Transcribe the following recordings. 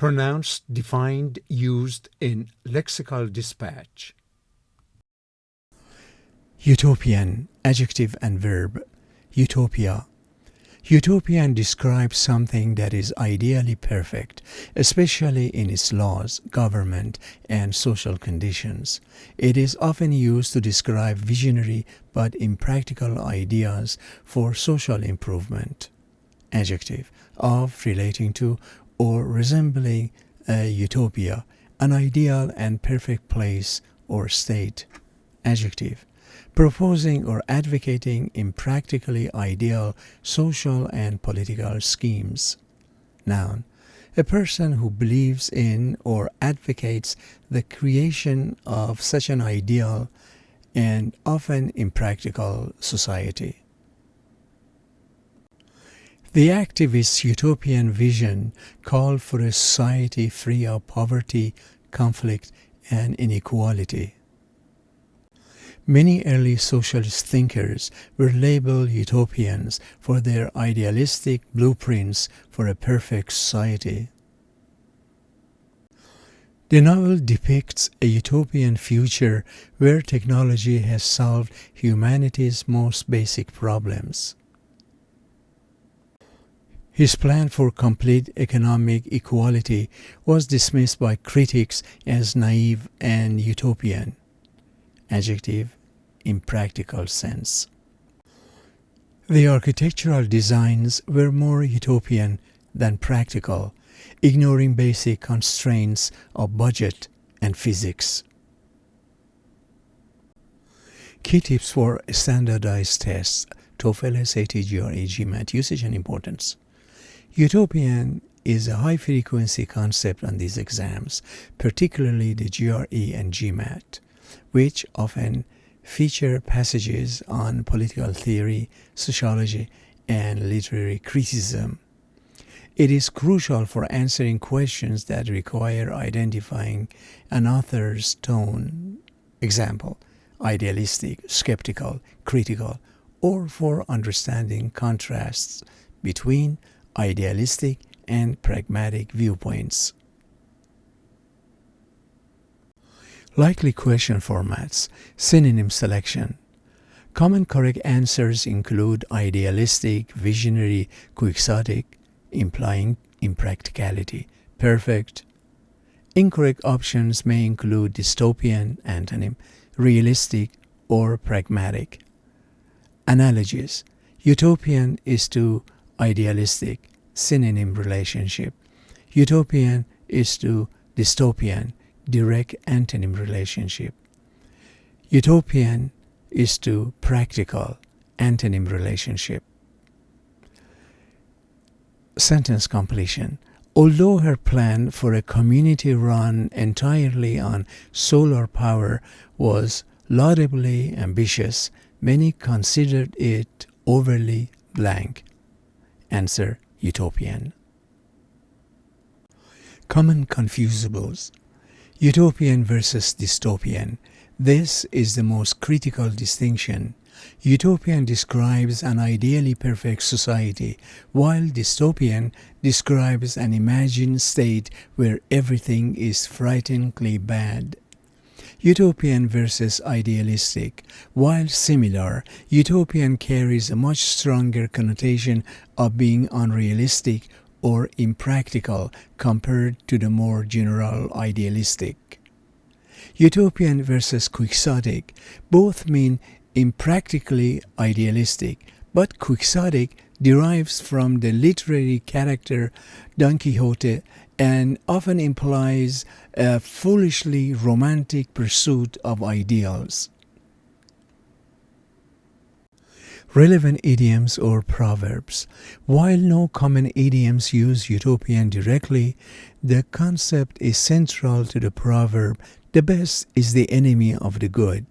Pronounced, defined, used in lexical dispatch. Utopian, adjective and verb. Utopia. Utopian describes something that is ideally perfect, especially in its laws, government, and social conditions. It is often used to describe visionary but impractical ideas for social improvement. Adjective, of, relating to, or resembling a utopia, an ideal and perfect place or state. Adjective, proposing or advocating impractically ideal social and political schemes. Noun, a person who believes in or advocates the creation of such an ideal and often impractical society. The activist's utopian vision called for a society free of poverty, conflict, and inequality. Many early socialist thinkers were labeled utopians for their idealistic blueprints for a perfect society. The novel depicts a utopian future where technology has solved humanity's most basic problems. His plan for complete economic equality was dismissed by critics as naive and utopian. Adjective, impractical sense. The architectural designs were more utopian than practical, ignoring basic constraints of budget and physics. Key tips for standardized tests: TOEFL, SAT, GRE, GMAT. Usage and importance. Utopian is a high-frequency concept on these exams, particularly the GRE and GMAT, which often feature passages on political theory, sociology, and literary criticism. It is crucial for answering questions that require identifying an author's tone, example, idealistic, skeptical, critical, or for understanding contrasts between idealistic and pragmatic viewpoints. Likely question formats. Synonym selection. Common correct answers include idealistic, visionary, quixotic, implying impracticality, perfect. Incorrect options may include dystopian, antonym, realistic, or pragmatic. Analogies. Utopian is to idealistic, synonym relationship. Utopian is to dystopian, direct antonym relationship. Utopian is to practical, antonym relationship. Sentence completion. Although her plan for a community run entirely on solar power was laudably ambitious, many considered it overly blank. Answer: utopian. Common confusables. Utopian versus dystopian. This is the most critical distinction. Utopian describes an ideally perfect society, while dystopian describes an imagined state where everything is frighteningly bad. Utopian versus idealistic. While similar, utopian carries a much stronger connotation of being unrealistic or impractical compared to the more general idealistic. Utopian versus quixotic. Both mean impractically idealistic, but quixotic derives from the literary character Don Quixote and often implies a foolishly romantic pursuit of ideals. Relevant idioms or proverbs. While no common idioms use utopian directly, the concept is central to the proverb, "The best is the enemy of the good,"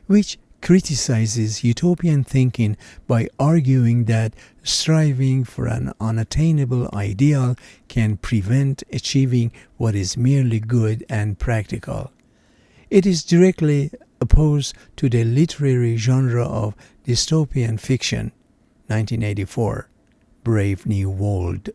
which criticizes utopian thinking by arguing that striving for an unattainable ideal can prevent achieving what is merely good and practical. It is directly opposed to the literary genre of dystopian fiction, 1984, Brave New World.